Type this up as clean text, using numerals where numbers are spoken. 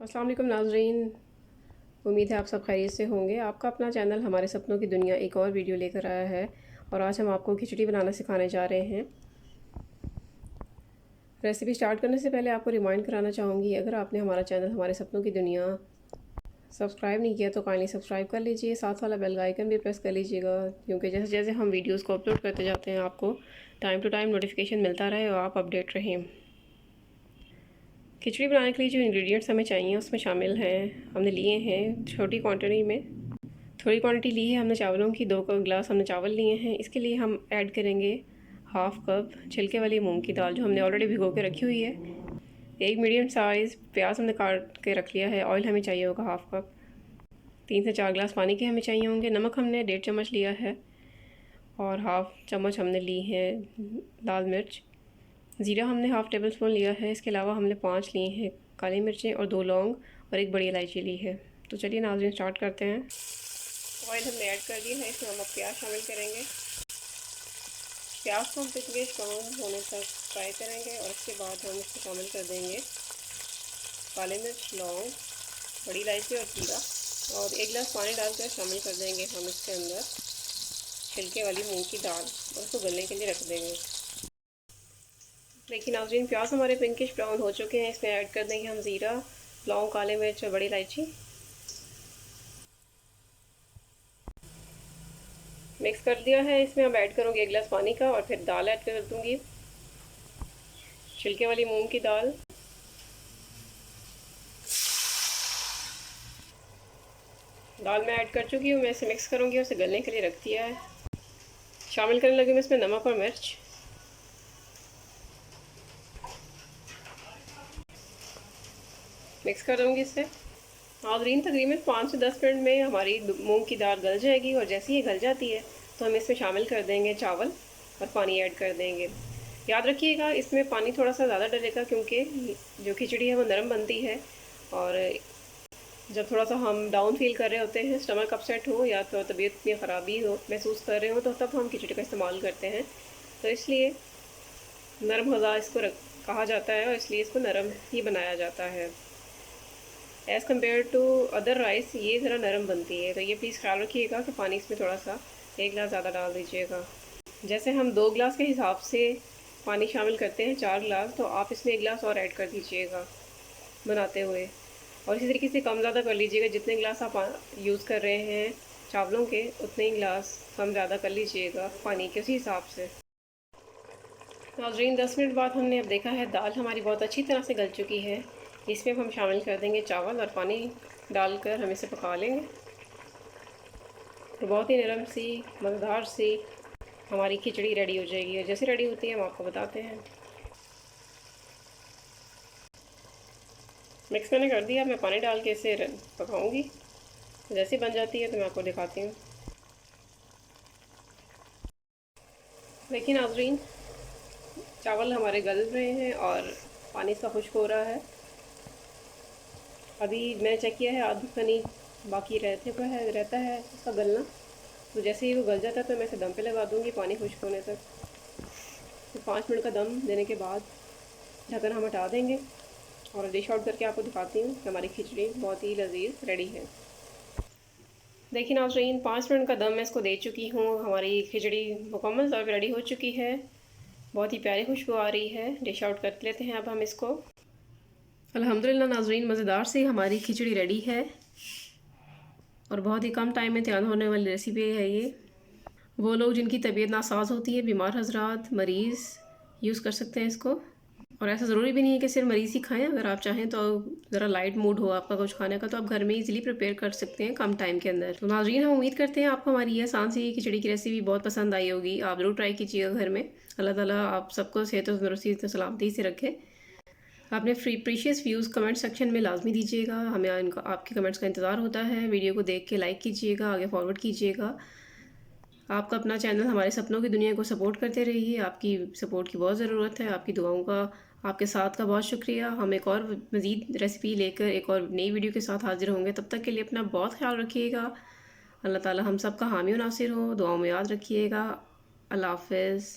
अस्सलाम वालेकुम नाज़रीन, उम्मीद है आप सब खैरियत से होंगे। आपका अपना चैनल हमारे सपनों की दुनिया एक और वीडियो लेकर आया है और आज हम आपको खिचड़ी बनाना सिखाने जा रहे हैं। रेसिपी स्टार्ट करने से पहले आपको रिमाइंड कराना चाहूँगी, अगर आपने हमारा चैनल हमारे सपनों की दुनिया सब्सक्राइब नहीं किया तो काइंडली सब्सक्राइब कर लीजिए, साथ वाला बेल आइकन भी प्रेस कर लीजिएगा, क्योंकि जैसे जैसे हम वीडियोज़ को अपलोड करते जाते हैं आपको टाइम टू टाइम नोटिफिकेशन मिलता रहे और आप अपडेट रहें। खिचड़ी बनाने के लिए जो इंग्रेडिएंट्स हमें चाहिए उसमें शामिल हैं, हमने लिए हैं छोटी क्वांटिटी में, थोड़ी क्वांटिटी ली है हमने चावलों की, 2 गिलास हमने चावल लिए हैं। इसके लिए हम ऐड करेंगे हाफ़ कप छिलके वाली मूंग की दाल जो हमने ऑलरेडी भिगो के रखी हुई है। एक मीडियम साइज़ प्याज हमने काट के रख लिया है। ऑयल हमें चाहिए होगा हाफ़ कप। 3 से 4 गिलास पानी के हमें चाहिए होंगे। नमक हमने 1.5 चम्मच लिया है और हाफ़ चम्मच हमने ली है लाल मिर्च। ज़ीरा हमने हाफ़ टेबल स्पून लिया है। इसके अलावा हमने 5 लिए हैं काली मिर्चें और 2 लौंग और एक बड़ी इलायची ली है। तो चलिए नाज़रीन स्टार्ट करते हैं। ऑयल हमने ऐड कर दिया है, इसमें हम अब प्याज शामिल करेंगे। प्याज को हम पिछले ब्राउन होने तक फ्राई करेंगे और उसके बाद हम इसमें शामिल कर देंगे काली मिर्च, लौंग, बड़ी इलायची और जीरा, और 1 गिलास पानी डालकर शामिल कर देंगे हम इसके अंदर छिलके वाली मूंग की दाल और उसको गलने के लिए रख देंगे। लेकिन नाज़रीन प्याज हमारे पिंकिश ब्राउन हो चुके हैं। इसमें ऐड कर देंगे हम ज़ीरा, लौंग, काले मिर्च और बड़ी इलायची। मिक्स कर दिया है। इसमें अब ऐड करूँगी 1 गिलास पानी का और फिर दाल ऐड कर दूँगी, छिलके वाली मूंग की दाल। दाल मैं ऐड कर चुकी हूँ, मैं इसे मिक्स करूँगी और इसे गलने के लिए रख दिया है। शामिल करने लगी मैं इसमें नमक और मिर्च। मिक्स कर दूँगी इसे। नाज़रीन तकरीबन 5 से 10 मिनट में हमारी मूंग की दाल गल जाएगी और जैसे ही गल जाती है तो हम इसमें शामिल कर देंगे चावल और पानी ऐड कर देंगे। याद रखिएगा इसमें पानी थोड़ा सा ज़्यादा डलेगा क्योंकि जो खिचड़ी है वो नरम बनती है और जब थोड़ा सा हम डाउन फील कर रहे होते हैं, स्टमक अपसेट हो या तो तबीयत में ख़राबी हो महसूस कर रहे हो, तो तब हम खिचड़ी का इस्तेमाल करते हैं। तो इसलिए नरम गज़ा इसको कहा जाता है और इसलिए इसको नरम ही बनाया जाता है। As compared to other rice ये ज़रा नरम बनती है, तो ये प्लीज़ ख्याल रखिएगा कि पानी इसमें थोड़ा सा 1 गिलास ज़्यादा डाल दीजिएगा। जैसे हम 2 गिलास के हिसाब से पानी शामिल करते हैं 4 गिलास, तो आप इसमें 1 गिलास और ऐड कर दीजिएगा बनाते हुए, और इसी तरीके से कम ज़्यादा कर लीजिएगा। जितने गिलास आप यूज़ कर रहे हैं चावलों के उतने ही गिलास कम ज़्यादा कर लीजिएगा पानी के उसी हिसाब से। नाज़रीन 10 मिनट बाद हमने अब देखा है दाल हमारी बहुत अच्छी तरह से गल चुकी है। इसमें हम शामिल कर देंगे चावल और पानी डालकर हम इसे पका लेंगे। तो बहुत ही नरम सी मज़ेदार सी हमारी खिचड़ी रेडी हो जाएगी और जैसे रेडी होती है हम आपको बताते हैं। मिक्स मैंने कर दिया, मैं पानी डाल के इसे पकाऊंगी। जैसे बन जाती है तो मैं आपको दिखाती हूँ। देखिए नाज़रीन चावल हमारे गल रहे हैं और पानी इसका खुश्क हो रहा है। अभी मैंने चेक किया है आधी पानी बाकी रहता है इसका गलना। तो जैसे ही वो गल जाता है तो मैं इसे दम पे लगा दूँगी पानी खुश्क होने तक। तो 5 मिनट का दम देने के बाद ढक्कन हम हटा देंगे और डिश आउट करके आपको दिखाती हूँ कि हमारी खिचड़ी बहुत ही लजीज रेडी है। देखिए नाज़रीन 5 मिनट का दम मैं इसको दे चुकी हूँ। हमारी खिचड़ी मुकम्मल तौर पर रेडी हो चुकी है। बहुत ही प्यारी खुशबू आ रही है। डिश आउट कर लेते हैं अब हम इसको। अल्हम्दुलिल्लाह नाज़रीन मज़ेदार से हमारी खिचड़ी रेडी है और बहुत ही कम टाइम में तैयार होने वाली रेसिपी है ये। वो लोग जिनकी तबीयत नासाज होती है, बीमार हजरात, मरीज़ यूज़ कर सकते हैं इसको। और ऐसा ज़रूरी भी नहीं है कि सिर्फ मरीज़ ही खाएं। अगर आप चाहें तो ज़रा लाइट मूड हो आपका कुछ खाने का तो आप घर में इजीली प्रिपेयर कर सकते हैं कम टाइम के अंदर। तो नाज़रीन हम उम्मीद करते हैं आपको हमारी ये आसान सी खिचड़ी की रेसिपी बहुत पसंद आई होगी। आप ज़रूर ट्राई कीजिएगा घर में। अल्लाह ताला आप सबको सेहत और तंदुरुस्ती से सलामती से रखे। आपने प्रीशियस व्यूज़ कमेंट सेक्शन में लाजमी दीजिएगा, हमें आपके कमेंट्स का इंतज़ार होता है। वीडियो को देख के लाइक कीजिएगा, आगे फॉरवर्ड कीजिएगा। आपका अपना चैनल हमारे सपनों की दुनिया को सपोर्ट करते रहिए। आपकी सपोर्ट की बहुत ज़रूरत है, आपकी दुआओं का, आपके साथ का बहुत शुक्रिया। हम एक और मज़ीद रेसिपी लेकर एक और नई वीडियो के साथ हाजिर होंगे। तब तक के लिए अपना बहुत ख्याल रखिएगा। अल्लाह ताला हम सब का हामी और नासिर हो। दुआओं में याद रखिएगा। अल्लाह हाफ़िज़।